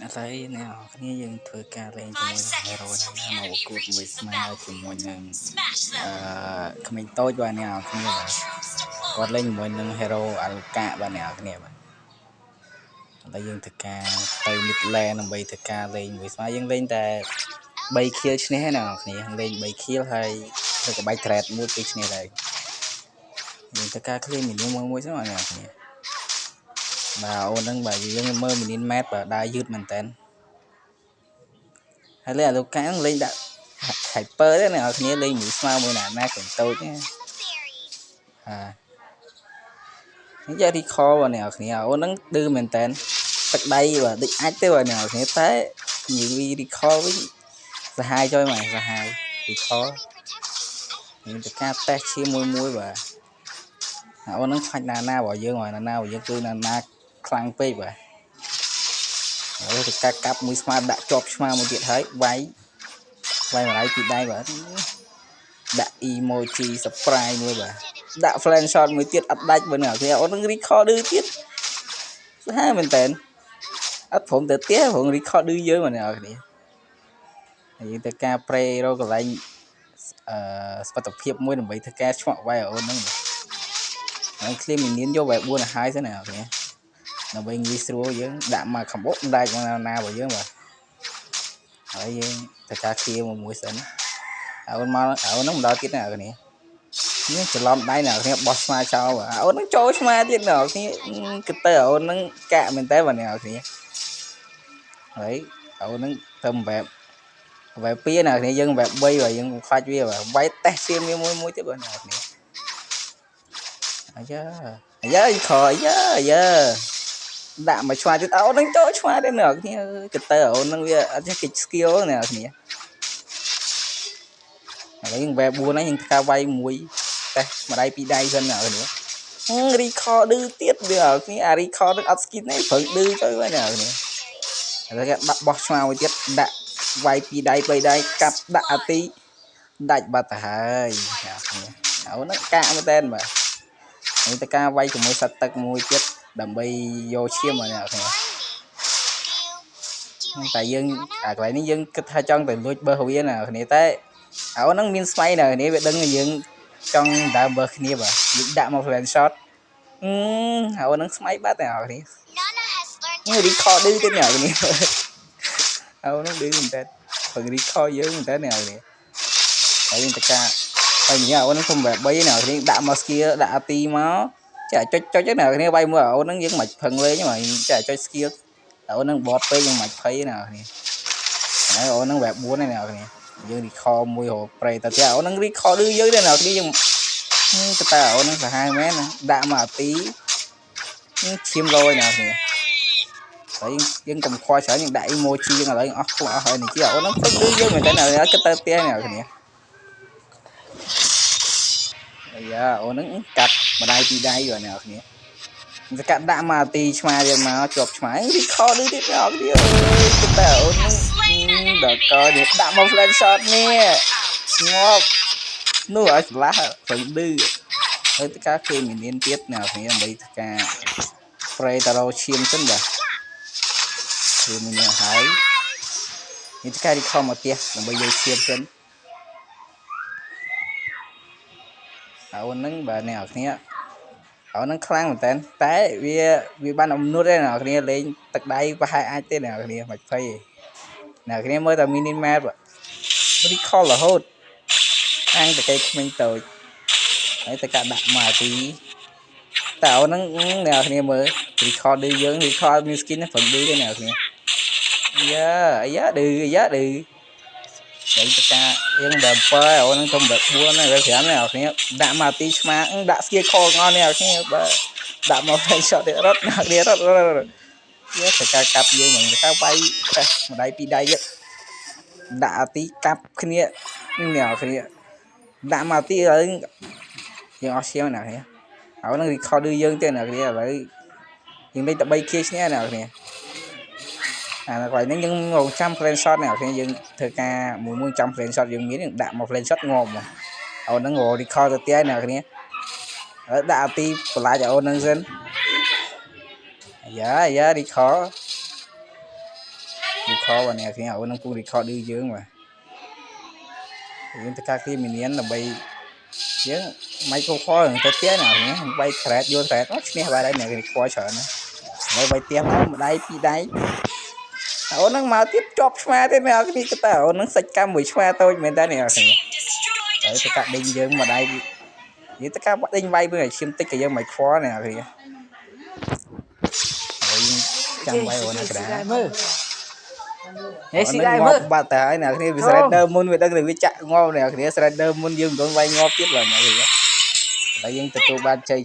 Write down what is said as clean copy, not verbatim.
thấy nàoគ្នាយើងធ្វើការលេងជាមួយនឹង hero ហ្នឹងណាមកប្រកួតមួយស្មើជាមួយនឹងក្មេងតូចបាទអ្នកនរគ្នាបាទគាត់លេងជាមួយនឹង hero អាលូកាបាទអ្នកនរគ្នាបាទឥឡូវយើងធ្វើការទៅ mid lane ដើម្បីធ្វើការលេងមួយស្មើយើងលេងតែ3 kill ឈ្នះណាអ្នកនរគ្នាលេង3 kill ហើយទៅក្បាច់ trade មួយគឺឈ្នះដែរយើងធ្វើការ clean មីនីមួយស្មើអ្នកនរគ្នាបាទអូនហ្នឹងបាទយើងមើលមីនី map បាទដើរយឺតមែនតើហើយលេងអាលូកាលេងដាក់ hyper ទេអ្នកនរគ្នាលេងមួយស្មើមួយណាកូនតូចណានិយាយ recall បាទអ្នកនរគ្នាអូនហ្នឹងឌឺមែនតើទឹកដៃបាទដូចអាចទេបាទអ្នកនរគ្នាតែនិយាយ recall វិញសាហាវចុយមកសាហាវ recall មានតែការតេស្តឈាមមួយបាទអូនហ្នឹងខ្លាចណារបស់យើងហើយណារបស់យើងគឺណាខ្លាំងពេកបាទហើយទៅកាប់មួយស្មើដាក់ជាប់ឆ្មាមួយទៀតហើយវាយម្លាយពីដៃបាទដាក់ emoji surprise មួយបាទដាក់ flash shot មួយទៀតអត់ដាច់បើអ្នកគ្នាអូននឹង recall ឌឺទៀតសាហាវមែនតើអត់ព្រមទៅផ្ទះព្រម recall ឌឺយើងបាទអ្នកគ្នាហើយយើងទៅការ spray រកកន្លែងសុខភាពមួយដើម្បីធ្វើការឆ្មក់វាយអូនហ្នឹងហើយ clean មីនយកបែប4ឲ្យហើយសិនអ្នកគ្នាដើម្បីងាយស្រួលយើងដាក់មកខំបុកដាច់ណារបស់យើងបាទហើយយើងទៅការ clear មួយសិនអូនមកអូនហ្នឹងមិនដល់ទៀតណាអ្នកគ្នានេះច្រឡំដៃអ្នកគ្នាបោះស្មាចោលអូនហ្នឹងចូលស្មាទៀតអ្នកគ្នាគិតទៅអូនហ្នឹងកាក់មែនតើបាទអ្នកគ្នាហើយអូនហ្នឹងទៅបែប2អ្នកគ្នាយើងបែប3បាទយើងខ្លាចវាបាទវាយតេស្តសៀមមួយទៀតបាទអ្នកគ្នាអាយ៉ាខអាយ៉ាដាក់មកឆ្មាទៀតអូនហ្នឹងចូលឆ្មាទៀតអ្នកគ្នាគិតទៅអូនហ្នឹងវាអត់ចេះគេ skill អ្នកគ្នាហើយយើងបែប4ហ្នឹងយើងធ្វើការវាយមួយតេស្តម្ដាយពីរដៃសិនអ្នកគ្នាrecall ឌឺទៀតវាគ្នាអា recall នឹងអត់ skin ទេព្រឹងឌឺទៅហ្នឹងអ្នកគ្នាហើយគេដាក់បោះឆ្មាមួយទៀតដាក់វាយពីរដៃ3ដៃកាប់ដាក់អាទីដាច់បាត់ទៅហើយអ្នកគ្នាអូនហ្នឹងកាក់មែនតើបាទនេះតើការវាយជាមួយសត្វទឹកមួយទៀតដើម្បីយកឈាមអ្នកគ្នាតែយើងអាកន្លែងនេះយើងគិតថាចង់ទៅលួចបើសវាណាគ្នាតែអូនហ្នឹងមានស្មៃណាគ្នាវាដឹងយើងចង់ដើរបើសគ្នាបាទយើងដាក់មក flash shot អូនហ្នឹងស្មៃបាត់តែអ្នកគ្នានេះ recall ឌឺទៀតអ្នកគ្នាអូនហ្នឹងឌឺមែនតើព្រឹង recall យើងមែនតើអ្នកគ្នាហើយយើងតើការហើយញ៉ាអូនហ្នឹងខ្ញុំបែប3អ្នកគ្នាដាក់មក skill ដាក់អាទីមកចាចុចអ្នកគ្នាវាយមួយអូនហ្នឹងយើងមិនផឹងលេងមកចាចុច skill អូនហ្នឹងបត់ពេកយើងមិនភ័យណាគ្នាហើយអូនហ្នឹងបែប4ហ្នឹងអ្នកគ្នាយើង recall មួយរកប្រេតតែអូនហ្នឹង recall ឌឺយើងទេអ្នកគ្នាយើងតែអូនហ្នឹងសាហាវមែនដាក់មកអាទីឈាមលយអ្នកគ្នាហើយយើងកុំខ្វល់ច្រើនយើងដាក់ emoji យើងឥឡូវអស់ខ្លួនអស់ហើយនេះជាអូនហ្នឹងពេញឌឺយើងមែនតើអ្នកគិតទៅផ្ទះអ្នកគ្នាអាយ៉ាអូនហ្នឹងកាត់ម្ដាយពីរដៃបាទអ្នកគ្នាសកាត់ដាក់មកទីឆ្មាទៀតមកជាប់ឆ្មា recall ឌឺទៀតអ្នកគ្នាអើយគិតតែអូនហ្នឹងដល់កនេះដាក់មក flash shot នេះងាប់នោះឲ្យឆ្លាស់ព្រឹងឌឺហើយតើការគេមីនទៀតអ្នកគ្នាដើម្បីការ spray តារោឈាមសិនបាទគឺមានហើយនេះការ recall មកផ្ទះដើម្បីយកឈាមសិនអូនហ្នឹងបាទអ្នកគ្នាអូនហ្នឹងខ្លាំងមែនតើតែវាបានអំនួតទេអ្នកគ្នាលេងទឹកដៃប្រហែលអាចទេអ្នកគ្នាមិនភ័យអ្នកគ្នាមើលតែ mini map recall រហូតអាំងតែគេក្មេងតូចហើយតែកាដាក់មកទីតែអូនហ្នឹងអ្នកគ្នាមើល recall ឌឺយើង recall មាន skin ព្រឹងឌឺទេអ្នកគ្នាអាយ៉ាឌឺហើយទៅការយើងដល់7អូនហ្នឹងខ្ញុំដល់4ហើយ5អ្នកគ្នាដាក់មកទីឆ្មាដាក់ skill call ងល់អ្នកគ្នាបើដាក់មក flash shot ទៀតរត់អ្នកគ្នារត់យកទៅការកាប់យើងមិនទៅការវាយម្ដាយពីរដៃទៀតដាក់អាទីកាប់គ្នាអ្នកគ្នាដាក់មកទីហើយយើងអស់ឈាមអ្នកគ្នាហើយនឹង recall ឌឺយើងទេអ្នកគ្នាឥឡូវយើងលេងតែ3 kill ឈ្នះអ្នកគ្នាអាកន្លែងនេះយើងរងចាំ flash shot អ្នកគ្នាយើងធ្វើការមួយចាំ flash shot យើងមានដាក់មក flash shot ងាប់មកអូនហ្នឹងរក recall ទៅទៀតអ្នកគ្នាហើយដាក់អាទីបន្លាចអូនហ្នឹងសិនអាយ៉ា recall recall បាទអ្នកគ្នាអូននឹងពង record ឌឺយើងបាទយើងទៅការគ្នាមានlà bay យើង microphone ទៅទៀតណាគ្នាbay thread យក thread ឈ្នះបាទហើយអ្នកគ្នាខ្វល់ច្រើនណាហើយbayទៀតមកម្ដាយពីរដៃអូននឹងមកទៀតជាប់ឆ្មាទៀតអ្នកគ្នាគិតថាអូននឹងសាច់កម្មមួយឆ្មាតូចមែនតើអ្នកគ្នាហើយទៅកាត់ដេញយើងម្ដាយនិយាយទៅការបាត់ដេញវាយមើលឲ្យឈាមតិចក៏យើងមិនខ្វល់អ្នកគ្នាហើយចាំវាយអូនណាក្រាមើលហេស៊ីដែរមើលបាត់តែហើយអ្នកគ្នាវា surrender មុនវាដឹងតែវាចាក់ងាប់អ្នកគ្នា surrender មុនយើងមិនទាន់វាយងាប់ទៀតបាទអ្នកគ្នាតែយើងទទួលបានជ័យ